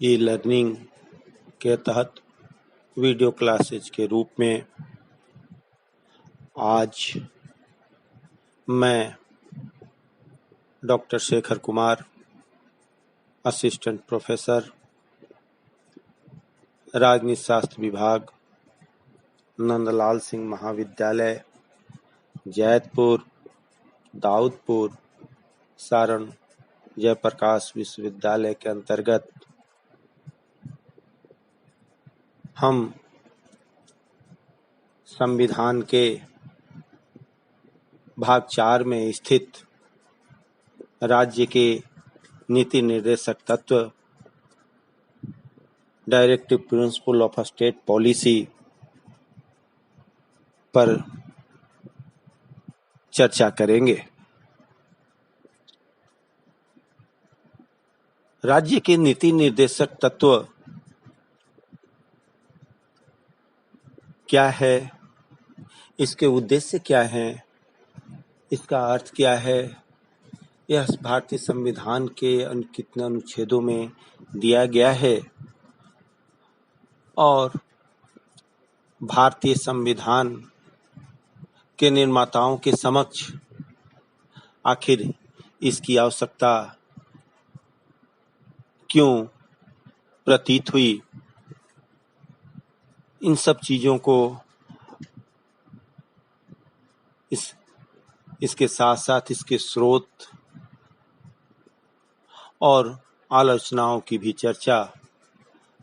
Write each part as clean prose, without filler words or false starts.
E learning के तहत video classes के रूप में आज मैं doctor Shekhar Kumar, assistant professor, राजनीति शास्त्र विभाग, नंदलाल सिंह महाविद्यालय, जैतपुर, दाऊदपुर, सारण, जयप्रकाश विश्वविद्यालय के अंतर्गत हम संविधान के भाग 4 में स्थित राज्य के नीति निर्देशक तत्व, directive principle of state policy पर चर्चा करेंगे। राज्य के नीति निर्देशक तत्व क्या है, इसके उद्देश्य क्या हैं, इसका अर्थ क्या है, यह भारतीय संविधान के कितने अनुच्छेदों में दिया गया है और भारतीय संविधान के निर्माताओं के समक्ष आखिर इसकी आवश्यकता क्यों प्रतीत हुई, इन सब चीजों को इसके साथ साथ इसके स्रोत और आलोचनाओं की भी चर्चा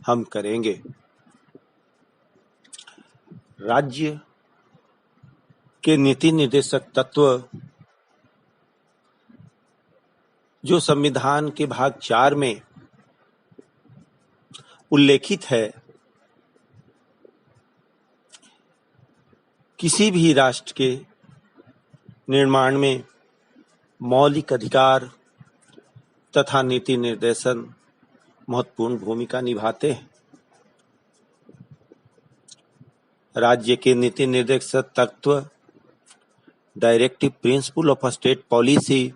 हम करेंगे। राज्य के नीति निर्देशक तत्व जो संविधान के भाग 4 में उल्लेखित है, किसी भी राष्ट्र के निर्माण में मौलिक अधिकार तथा नीति निर्देशन महत्वपूर्ण भूमिका निभाते हैं। राज्य के नीति निर्देशक तत्व, directive principle of state policy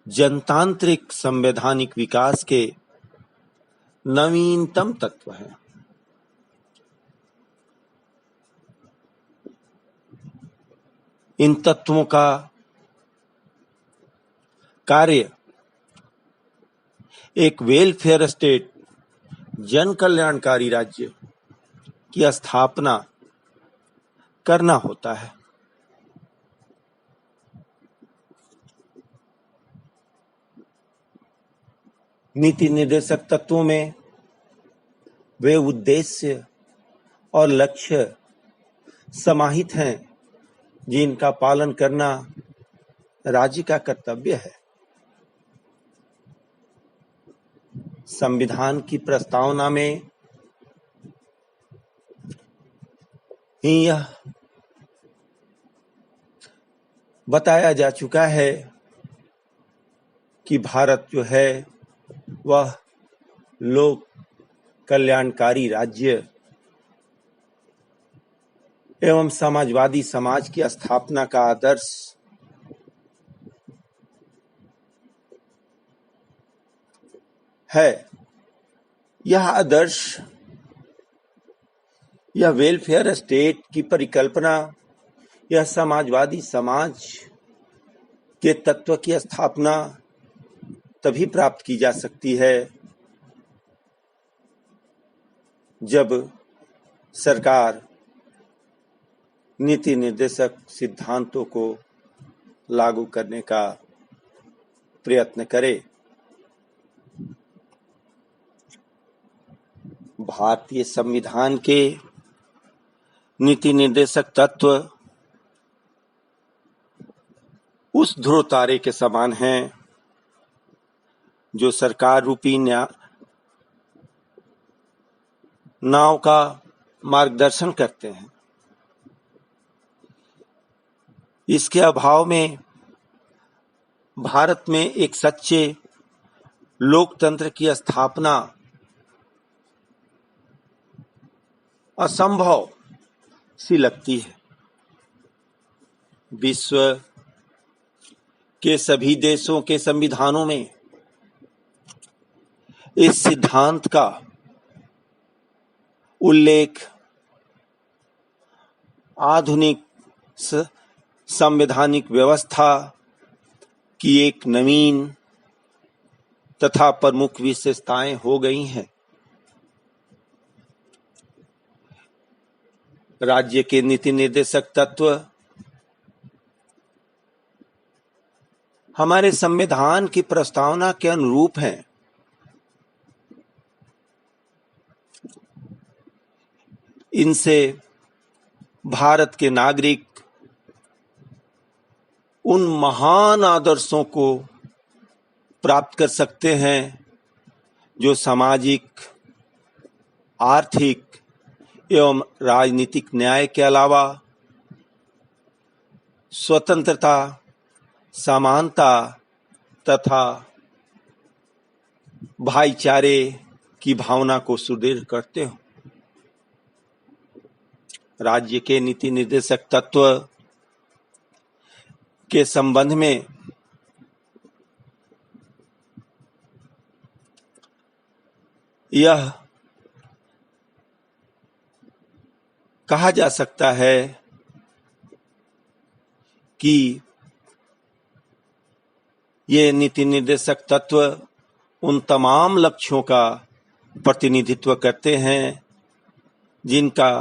जनतांत्रिक संवैधानिक विकास के नवीनतम तत्व हैं। इन तत्वों का कार्य एक वेलफेयर स्टेट, जन कल्याणकारी राज्य की स्थापना करना होता है। नीति निर्देशक तत्वों में वे उद्देश्य और लक्ष्य समाहित हैं जिनका पालन करना राज्य का कर्तव्य है। संविधान की प्रस्तावना में ही यह बताया जा चुका है कि भारत जो है वह लोक कल्याणकारी राज्य एवं समाजवादी समाज की स्थापना का आदर्श है। यह आदर्श, यह वेलफेयर स्टेट की परिकल्पना, यह समाजवादी समाज के तत्व की स्थापना तभी प्राप्त की जा सकती है जब सरकार नीति निर्देशक सिद्धांतों को लागू करने का प्रयत्न करे। भारतीय संविधान के नीति निर्देशक तत्व उस ध्रुव तारे के समान हैं जो सरकार रूपी नाव का मार्गदर्शन करते हैं। इसके अभाव में भारत में एक सच्चे लोकतंत्र की स्थापना असंभव सी लगती है। विश्व के सभी देशों के संविधानों में इस सिद्धांत का उल्लेख आधुनिक संवैधानिक व्यवस्था की एक नवीन तथा प्रमुख विशेषताएं हो गई हैं। राज्य के नीति निर्देशक तत्व हमारे संविधान की प्रस्तावना के अनुरूप हैं। इनसे भारत के नागरिक उन महान आदर्शों को प्राप्त कर सकते हैं जो सामाजिक, आर्थिक एवं राजनीतिक न्याय के अलावा स्वतंत्रता, समानता तथा भाईचारे की भावना को सुदृढ़ करते हो। राज्य के नीति निर्देशक तत्व के संबंध में यह कहा जा सकता है कि ये नीति निर्देशक तत्व उन तमाम लक्ष्यों का प्रतिनिधित्व करते हैं जिनका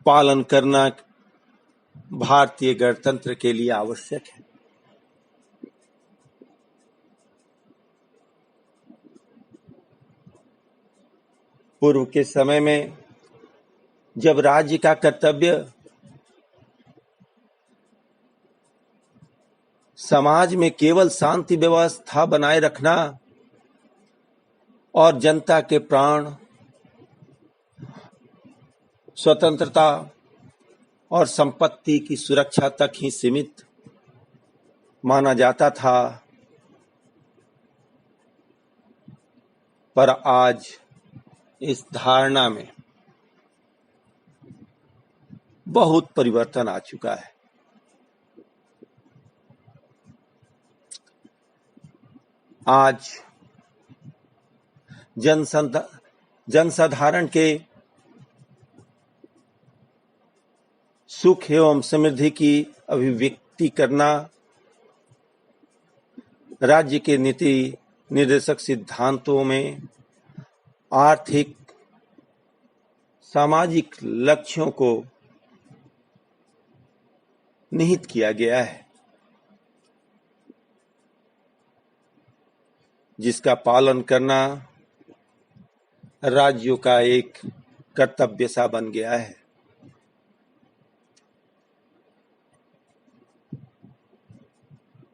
पालन करना भारतीय गणतंत्र के लिए आवश्यक है। पूर्व के समय में जब राज्य का कर्तव्य समाज में केवल शांति व्यवस्था बनाए रखना और जनता के प्राण, स्वतंत्रता और संपत्ति की सुरक्षा तक ही सीमित माना जाता था, पर आज इस धारणा में बहुत परिवर्तन आ चुका है। आज जनसाधारण के सुख एवं समृद्धि की अभिव्यक्ति करना राज्य के नीति निर्देशक सिद्धांतों में आर्थिक, सामाजिक लक्ष्यों को निहित किया गया है, जिसका पालन करना राज्यों का एक कर्तव्य सा बन गया है।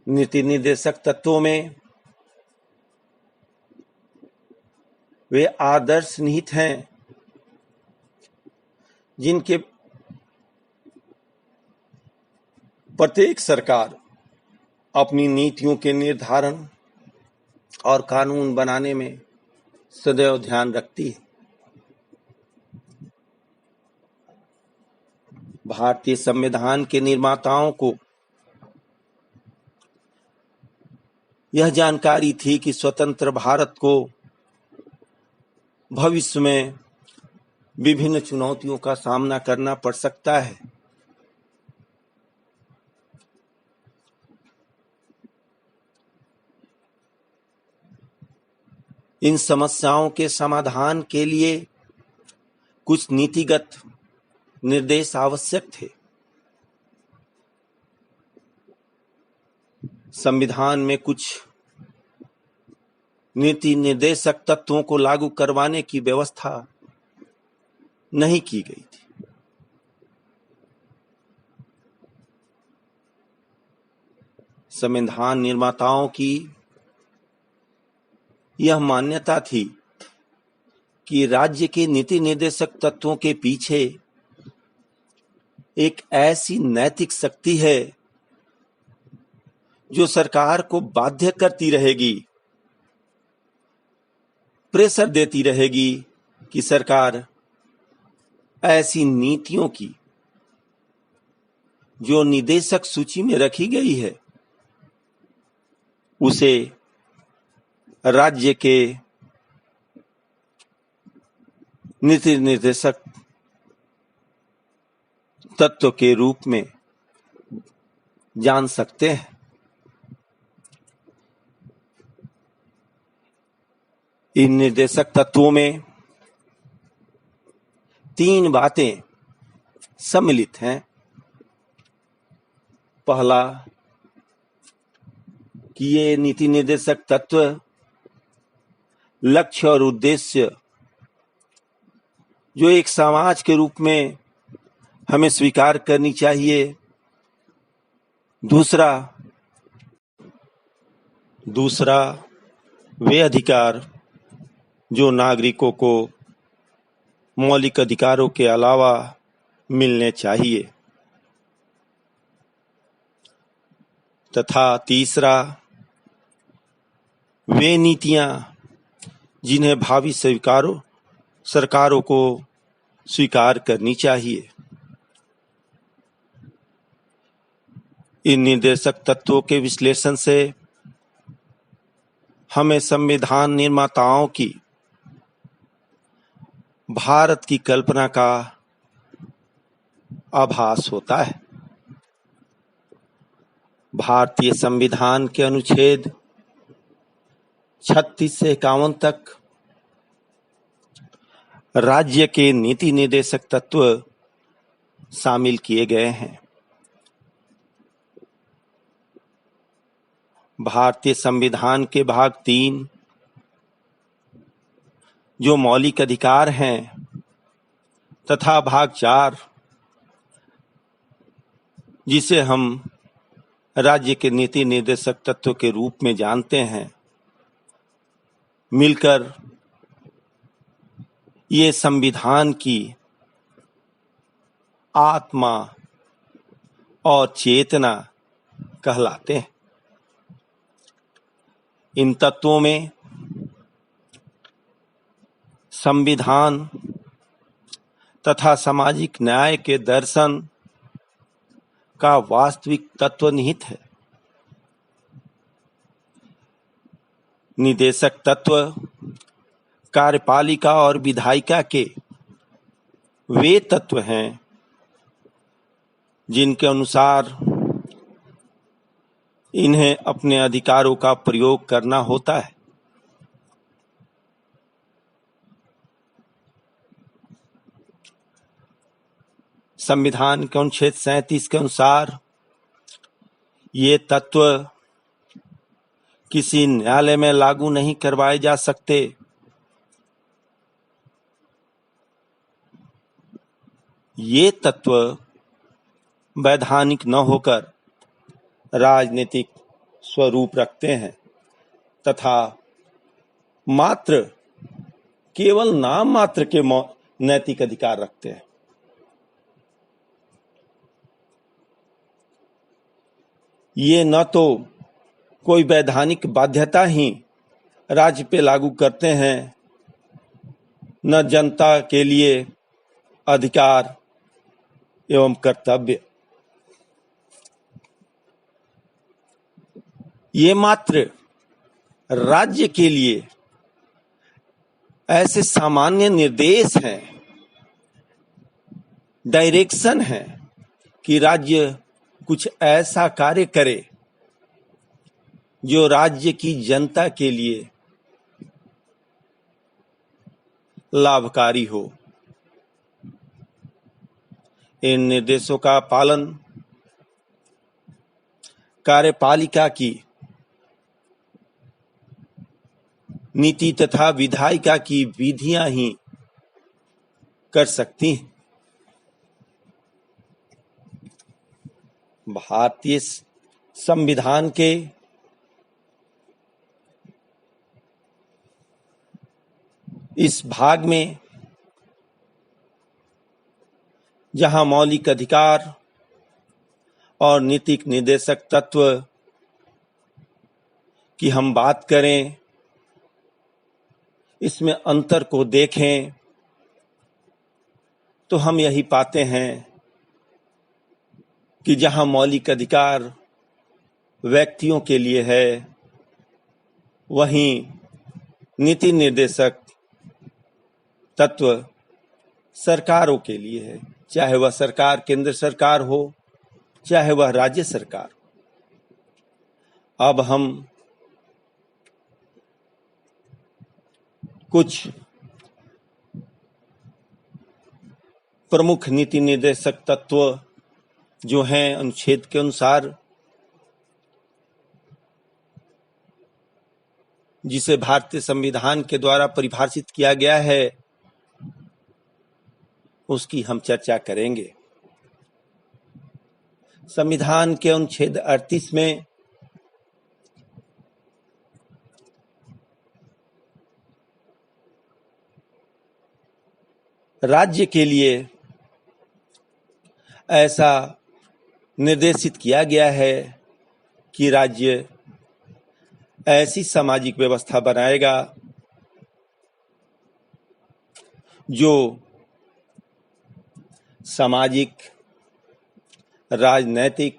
नीति निर्देशक तत्वों में वे आदर्श निहित हैं जिनके प्रत्येक सरकार अपनी नीतियों के निर्धारण और कानून बनाने में सदैव ध्यान रखती है। भारतीय संविधान के निर्माताओं को यह जानकारी थी कि स्वतंत्र भारत को भविष्य में विभिन्न चुनौतियों का सामना करना पड़ सकता है। इन समस्याओं के समाधान के लिए कुछ नीतिगत निर्देश आवश्यक थे। संविधान में कुछ नीति निर्देशक तत्वों को लागू करवाने की व्यवस्था नहीं की गई थी। संविधान निर्माताओं की यह मान्यता थी कि राज्य के नीति निर्देशक तत्वों के पीछे एक ऐसी नैतिक शक्ति है जो सरकार को बाध्य करती रहेगी, प्रेशर देती रहेगी कि सरकार ऐसी नीतियों की जो निदेशक सूची में रखी गई है उसे राज्य के नीति निर्देशक तत्व के रूप में जान सकते हैं। इन निर्देशक तत्वों में 3 बातें सम्मिलित हैं। पहला कि ये नीति निर्देशक तत्व लक्ष्य और उद्देश्य जो एक समाज के रूप में हमें स्वीकार करनी चाहिए। दूसरा वे अधिकार जो नागरिकों को मौलिक अधिकारों के अलावा मिलने चाहिए, तथा तीसरा वे नीतियां जिन्हें भावी सरकारों को स्वीकार करनी चाहिए। इन निर्देशक तत्वों के विश्लेषण से हमें संविधान निर्माताओं की भारत की कल्पना का आभास होता है। भारतीय संविधान के अनुच्छेद 36 से 51 तक राज्य के नीति निर्देशक तत्व शामिल किए गए हैं। भारतीय संविधान के भाग 3 जो मौलिक अधिकार हैं तथा भाग 4 जिसे हम राज्य के नीति निर्देशक तत्व के रूप में जानते हैं, मिलकर ये संविधान की आत्मा और चेतना कहलाते हैं। इन तत्वों में संविधान तथा सामाजिक न्याय के दर्शन का वास्तविक तत्व निहित है। निदेशक तत्व कार्यपालिका और विधायिका के वे तत्व हैं जिनके अनुसार इन्हें अपने अधिकारों का प्रयोग करना होता है। संविधान के अनुच्छेद 37 के अनुसार ये तत्व किसी न्यायालय में लागू नहीं करवाए जा सकते। ये तत्व वैधानिक न होकर राजनीतिक स्वरूप रखते हैं तथा मात्र केवल नाम मात्र के नैतिक अधिकार रखते हैं। ये न तो कोई वैधानिक बाध्यता ही राज्य पे लागू करते हैं, न जनता के लिए अधिकार एवं कर्तव्य। ये मात्र राज्य के लिए ऐसे सामान्य निर्देश हैं, डायरेक्शन है कि राज्य कुछ ऐसा कार्य करे जो राज्य की जनता के लिए लाभकारी हो। इन निर्देशों का पालन कार्यपालिका की नीति तथा विधायिका की विधियां ही कर सकती हैं। भारतीय संविधान के इस भाग में जहां मौलिक अधिकार और नीतिक निर्देशक तत्व की हम बात करें, इसमें अंतर को देखें तो हम यही पाते हैं कि जहां मौलिक अधिकार व्यक्तियों के लिए है, वहीं नीति निर्देशक तत्व सरकारों के लिए है, चाहे वह सरकार केंद्र सरकार हो, चाहे वह राज्य सरकार। अब हम कुछ प्रमुख नीति निर्देशक तत्व जो हैं अनुच्छेद के अनुसार, जिसे भारतीय संविधान के द्वारा परिभाषित किया गया है, उसकी हम चर्चा करेंगे। संविधान के अनुच्छेद 38 में राज्य के लिए ऐसा निर्देशित किया गया है कि राज्य ऐसी सामाजिक व्यवस्था बनाएगा जो सामाजिक, राजनैतिक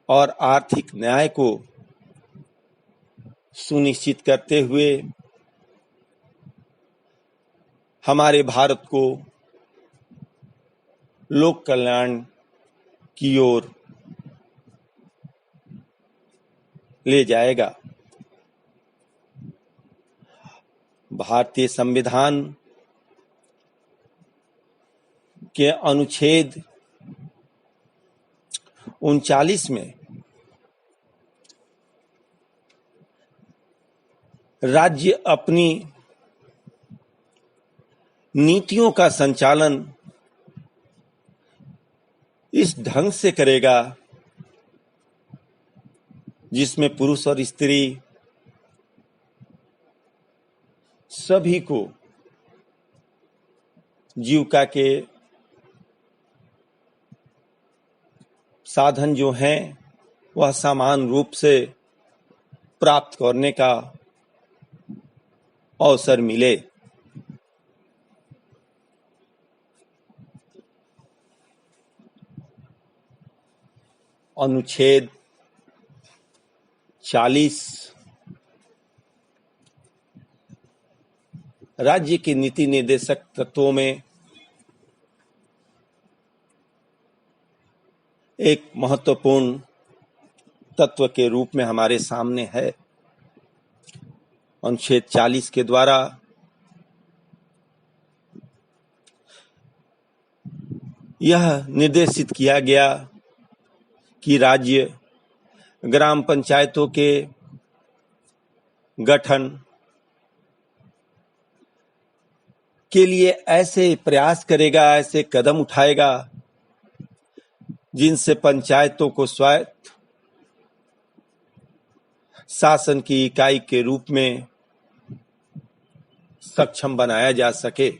और आर्थिक न्याय को सुनिश्चित करते हुए हमारे भारत को लोक कल्याण की ओर ले जाएगा। भारतीय संविधान के अनुच्छेद 39 में राज्य अपनी नीतियों का संचालन इस ढंग से करेगा जिसमें पुरुष और स्त्री सभी को जीविका के साधन जो हैं वह समान रूप से प्राप्त करने का अवसर मिले। अनुच्छेद 40 राज्य के नीति निर्देशक तत्वों में एक महत्वपूर्ण तत्व के रूप में हमारे सामने है। अनुच्छेद 40 के द्वारा यह निर्देशित किया गया कि राज्य ग्राम पंचायतों के गठन के लिए ऐसे प्रयास करेगा, ऐसे कदम उठाएगा जिनसे पंचायतों को स्वायत्त शासन की इकाई के रूप में सक्षम बनाया जा सके।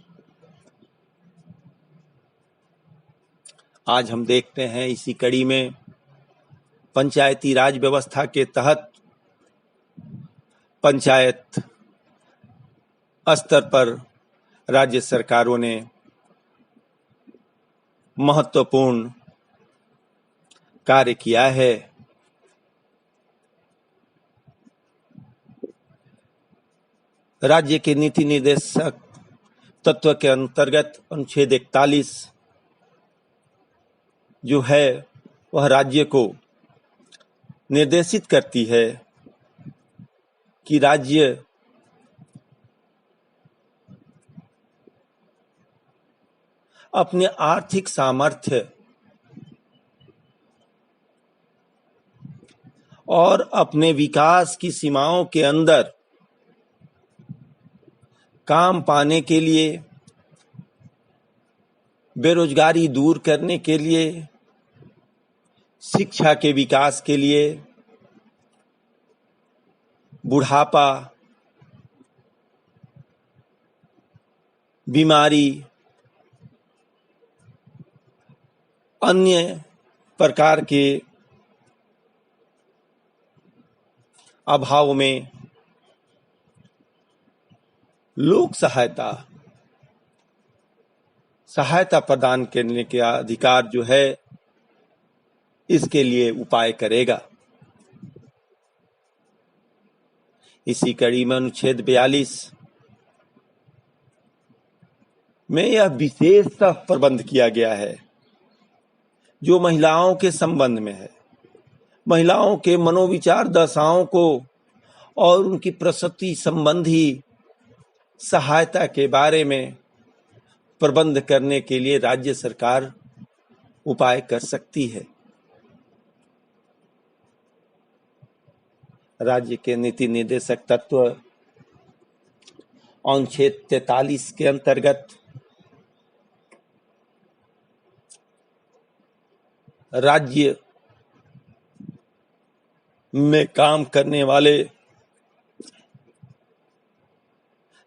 आज हम देखते हैं इसी कड़ी में पंचायती राज व्यवस्था के तहत पंचायत स्तर पर राज्य सरकारों ने महत्वपूर्ण कार्य किया है। राज्य के नीति निर्देशक तत्व के अंतर्गत अनुच्छेद 41 जो है वह राज्य को निर्देशित करती है कि राज्य अपने आर्थिक सामर्थ्य और अपने विकास की सीमाओं के अंदर काम पाने के लिए, बेरोजगारी दूर करने के लिए, शिक्षा के विकास के लिए, बुढ़ापा, बीमारी, अन्य प्रकार के अभाव में लोक सहायता प्रदान करने के अधिकार जो है इसके लिए उपाय करेगा। इसी कड़ी में अनुच्छेद 42 में यह विशेषतः प्रबंध किया गया है जो महिलाओं के संबंध में है। महिलाओं के मनोविचार दशाओं को और उनकी प्रसूति संबंधी सहायता के बारे में प्रबंध करने के लिए राज्य सरकार उपाय कर सकती है। राज्य के नीति निर्देशक तत्व अनुच्छेद 43 के अंतर्गत राज्य में काम करने वाले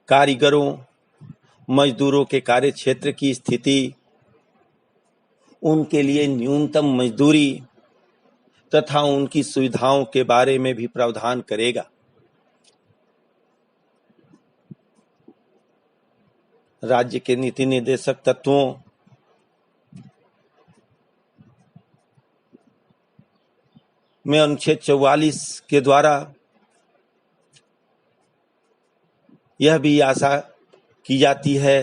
कारीगरों, मजदूरों के कार्य क्षेत्र की स्थिति, उनके लिए न्यूनतम मजदूरी तथा उनकी सुविधाओं के बारे में भी प्रावधान करेगा। राज्य के नीति निर्देशक तत्वों में अनुच्छेद 44 के द्वारा यह भी आशा की जाती है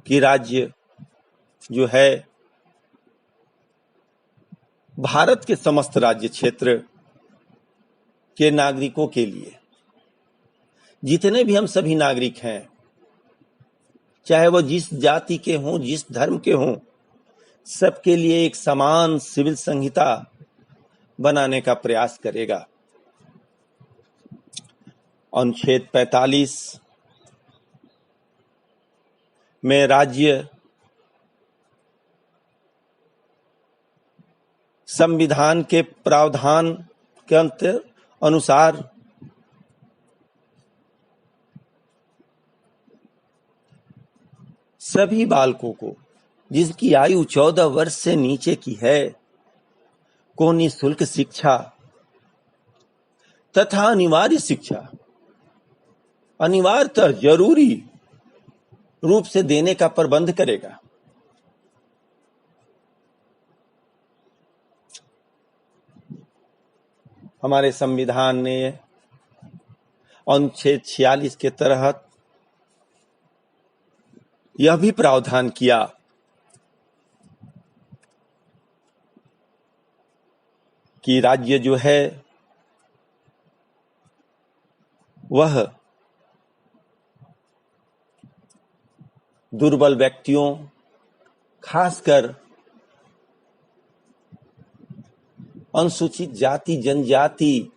कि राज्य जो है भारत के समस्त राज्य क्षेत्र के नागरिकों के लिए, जितने भी हम सभी नागरिक हैं, चाहे वह जिस जाति के हों, जिस धर्म के हों, सबके लिए एक समान सिविल संहिता बनाने का प्रयास करेगा। अनुच्छेद 45 में राज्य संविधान के प्रावधान के अनुसार सभी बालकों को जिसकी आयु 14 वर्ष से नीचे की है को निःशुल्क शिक्षा तथा अनिवार्य शिक्षा, अनिवार्यतः जरूरी रूप से देने का प्रबंध करेगा। हमारे संविधान ने अनुच्छेद 46 के तहत यह भी प्रावधान किया कि राज्य जो है वह दुर्बल व्यक्तियों, खासकर अनुसूचित जाति जनजाति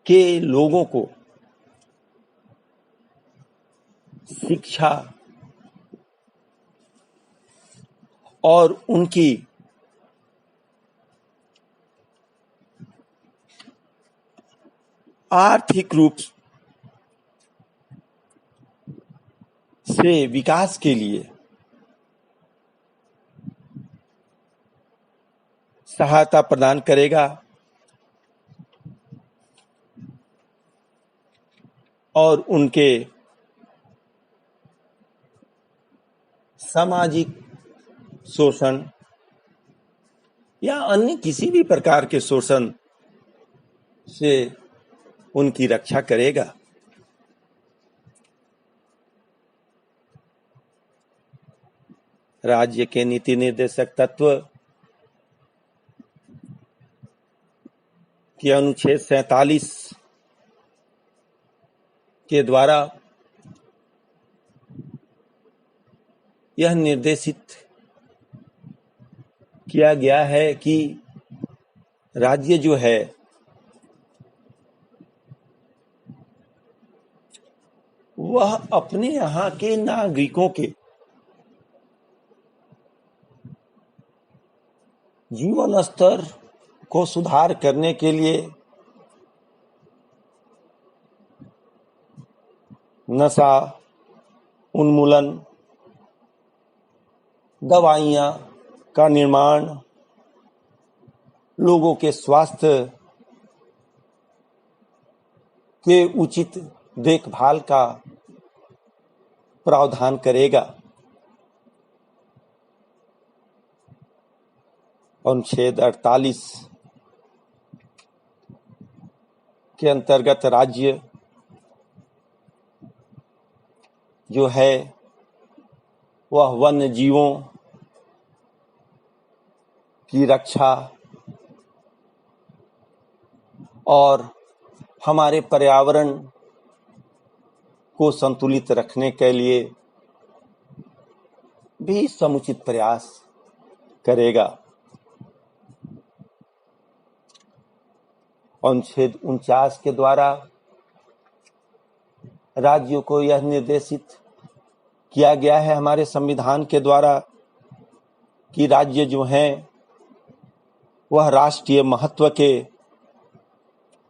के लोगों को शिक्षा और उनकी आर्थिक रूप से विकास के लिए सहायता प्रदान करेगा और उनके सामाजिक शोषण या अन्य किसी भी प्रकार के शोषण से उनकी रक्षा करेगा। राज्य के नीति निर्देशक तत्व के अनुच्छेद 47 के द्वारा यह निर्देशित किया गया है कि राज्य जो है वह अपने यहाँ के नागरिकों के जीवन स्तर को सुधार करने के लिए नशा उन्मूलन, दवाइयाँ का निर्माण, लोगों के स्वास्थ्य के उचित देखभाल का प्रावधान करेगा। अनुच्छेद 48 के अंतर्गत राज्य जो है वह वन्य जीवों की रक्षा और हमारे पर्यावरण को संतुलित रखने के लिए भी समुचित प्रयास करेगा। अनुच्छेद 49 के द्वारा राज्यों को यह निर्देशित किया गया है हमारे संविधान के द्वारा कि राज्य जो हैं वह राष्ट्रीय महत्व के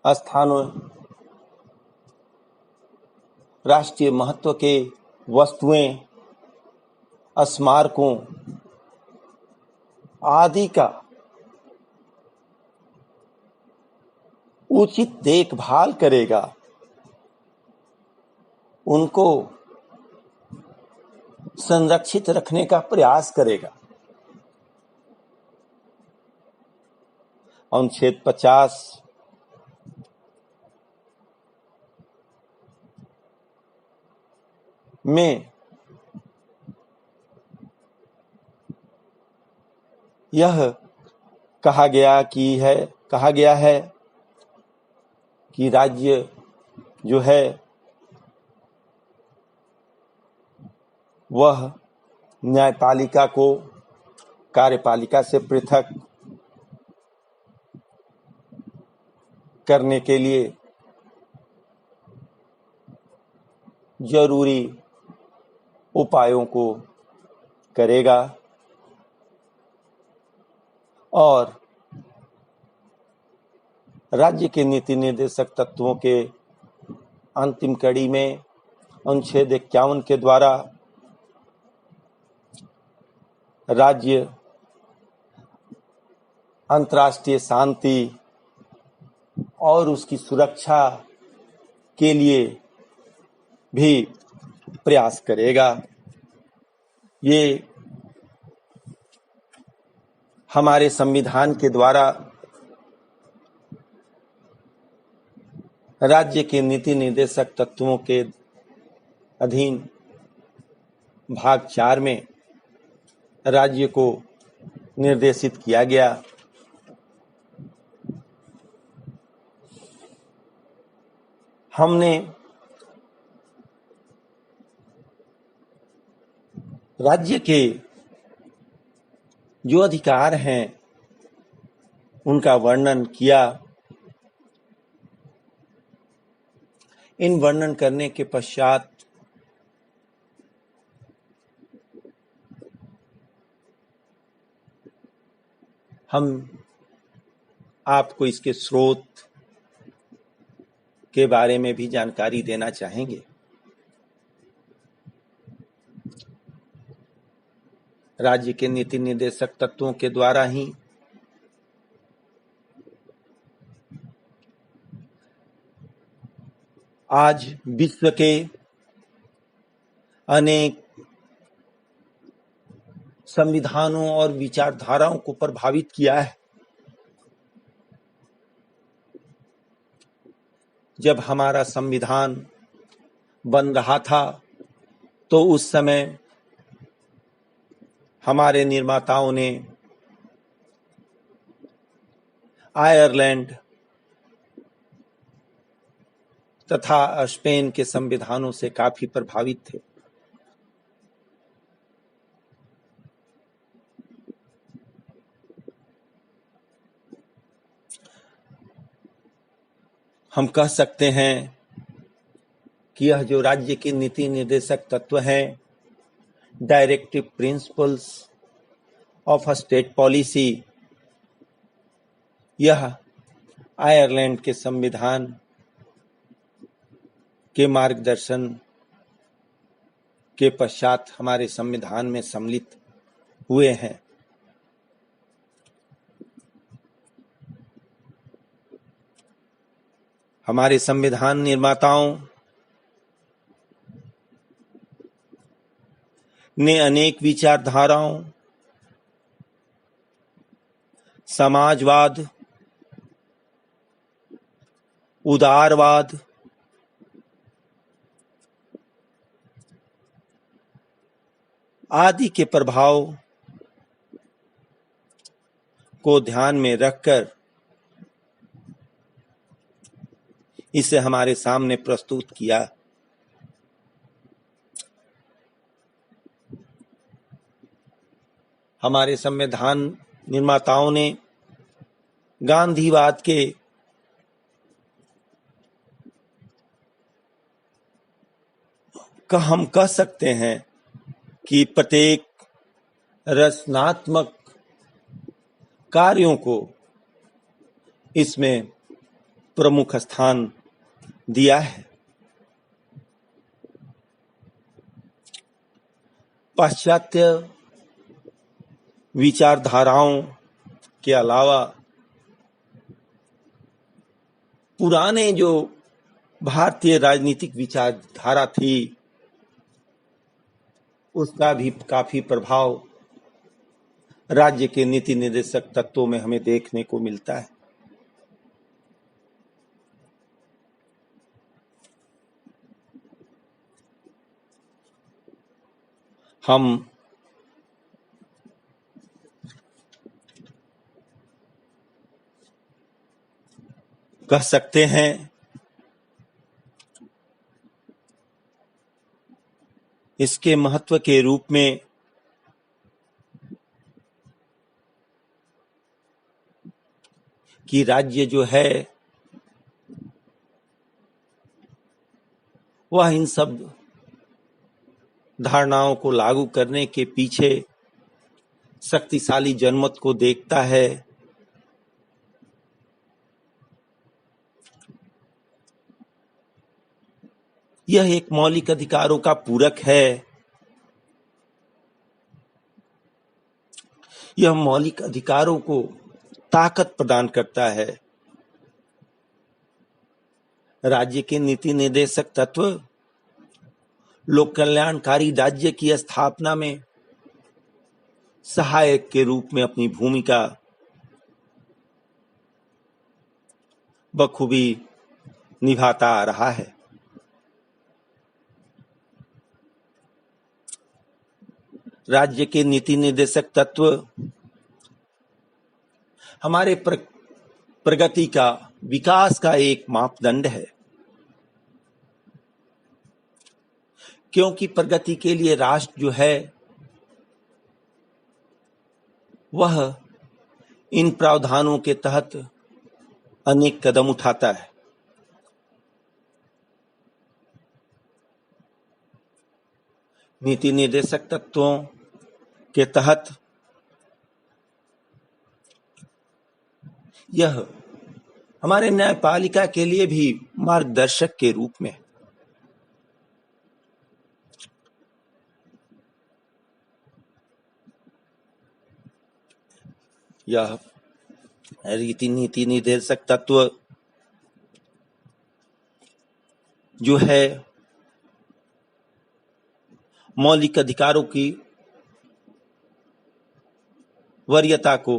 स्थानों, राष्ट्रीय महत्व के वस्तुएं, स्मारकों आदि का उचित देखभाल करेगा, उनको संरक्षित रखने का प्रयास करेगा। अनुच्छेद 50 में यह कहा गया है कि राज्य जो है वह न्यायपालिका को कार्यपालिका से पृथक करने के लिए जरूरी उपायों को करेगा और राज्य के नीति निर्देशक तत्वों के अंतिम कड़ी में अनुच्छेद 51 के द्वारा राज्य अंतर्राष्ट्रीय शांति और उसकी सुरक्षा के लिए भी प्रयास करेगा। ये हमारे संविधान के द्वारा राज्य के नीति निर्देशक तत्वों के अधीन भाग 4 में राज्य को निर्देशित किया गया। हमने राज्य के जो अधिकार हैं उनका वर्णन किया। इन वर्णन करने के पश्चात हम आपको इसके स्रोत के बारे में भी जानकारी देना चाहेंगे। राज्य के नीति निर्देशक तत्वों के द्वारा ही आज विश्व के अनेक संविधानों और विचारधाराओं को प्रभावित किया है। जब हमारा संविधान बन रहा था तो उस समय हमारे निर्माताओं ने आयरलैंड तथा स्पेन के संविधानों से काफी प्रभावित थे। हम कह सकते हैं कि यह जो राज्य के नीति निर्देशक तत्व हैं, directive principles of a state policy, यह आयरलैंड के संविधान के मार्गदर्शन के पश्चात हमारे संविधान में सम्मिलित हुए हैं। हमारे संविधान निर्माताओं ने अनेक विचारधाराओं, समाजवाद, उदारवाद, आदि के प्रभाव को ध्यान में रखकर इसे हमारे सामने प्रस्तुत किया। हमारे संविधान निर्माताओं ने गांधीवाद के हम कह सकते हैं कि प्रत्येक रचनात्मक कार्यों को इसमें प्रमुख स्थान दिया है। पाश्चात्य विचारधाराओं के अलावा पुराने जो भारतीय राजनीतिक विचारधारा थी उसका भी काफी प्रभाव राज्य के नीति निर्देशक तत्वों में हमें देखने को मिलता है। हम कह सकते हैं इसके महत्व के रूप में कि राज्य जो है वह इन सब धारणाओं को लागू करने के पीछे शक्तिशाली जनमत को देखता है। यह एक मौलिक अधिकारों का पूरक है। यह मौलिक अधिकारों को ताकत प्रदान करता है। राज्य के नीति निर्देशक तत्व लोक कल्याणकारी राज्य की स्थापना में सहायक के रूप में अपनी भूमिका बखूबी निभाता आ रहा है। राज्य के नीति निर्देशक तत्व हमारे प्रगति का, विकास का एक मापदंड है, क्योंकि प्रगति के लिए राष्ट्र जो है वह इन प्रावधानों के तहत अनेक कदम उठाता है। नीति निर्देशक तत्वों के तहत यह हमारे न्यायपालिका के लिए भी मार्गदर्शक के रूप में यह नीति निर्देशक तत्व जो है मौलिक अधिकारों की वरीयता को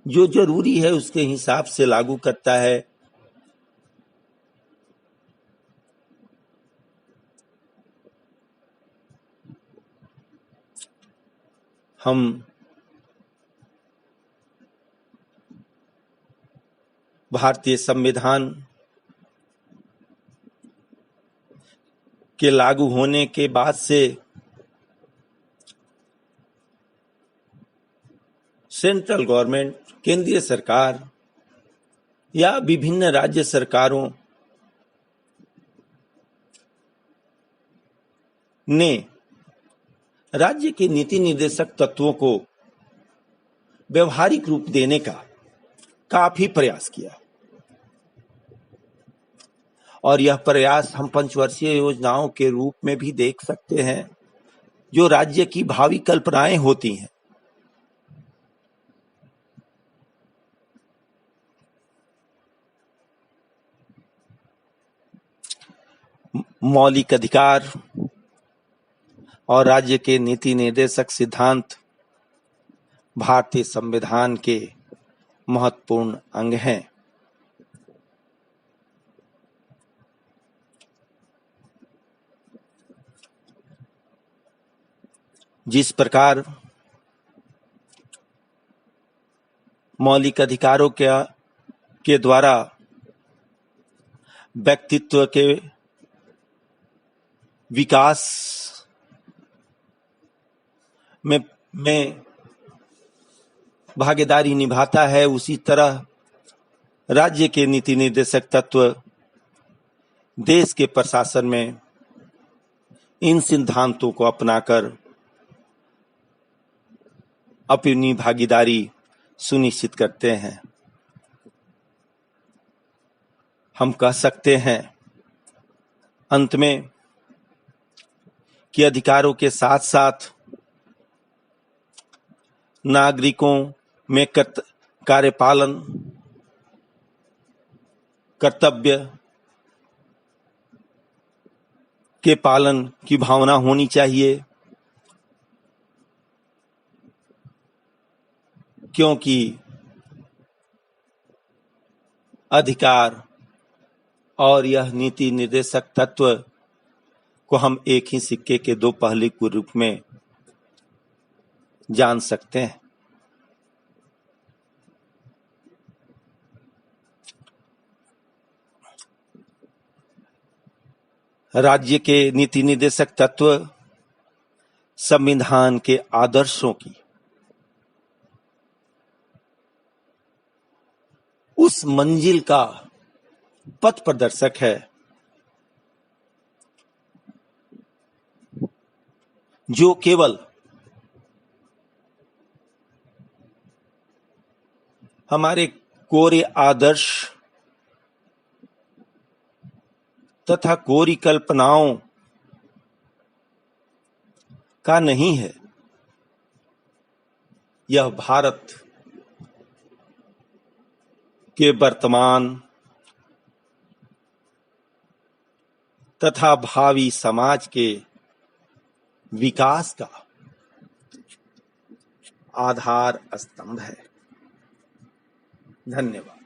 जो जरूरी है उसके हिसाब से लागू करता है। हम भारतीय संविधान के लागू होने के बाद से सेंट्रल गवर्नमेंट, केंद्रीय सरकार या विभिन्न राज्य सरकारों ने राज्य के नीति निर्देशक तत्वों को व्यवहारिक रूप देने का काफी प्रयास किया और यह प्रयास हम पंचवर्षीय योजनाओं के रूप में भी देख सकते हैं जो राज्य की भावी कल्पनाएं होती हैं। मौलिक अधिकार और राज्य के नीति निर्देशक सिद्धांत भारतीय संविधान के महत्वपूर्ण अंग हैं। जिस प्रकार मौलिक अधिकारों के द्वारा व्यक्तित्व के विकास में भागीदारी निभाता है, उसी तरह राज्य के नीति निर्देशक तत्व देश के प्रशासन में इन सिद्धांतों को अपनाकर अपनी भागीदारी सुनिश्चित करते हैं। हम कह सकते हैं अंत में कि अधिकारों के साथ साथ नागरिकों में कार्यपालन कर्तव्य के पालन की भावना होनी चाहिए, क्योंकि अधिकार और यह नीति निर्देशक तत्व को हम एक ही सिक्के के दो पहलू के रूप में जान सकते हैं। राज्य के नीति निर्देशक तत्व संविधान के आदर्शों की उस मंजिल का पथ प्रदर्शक है जो केवल हमारे कोरे आदर्श तथा कोरी कल्पनाओं का नहीं है, यह भारत के वर्तमान तथा भावी समाज के विकास का आधार स्तंभ है। धन्यवाद।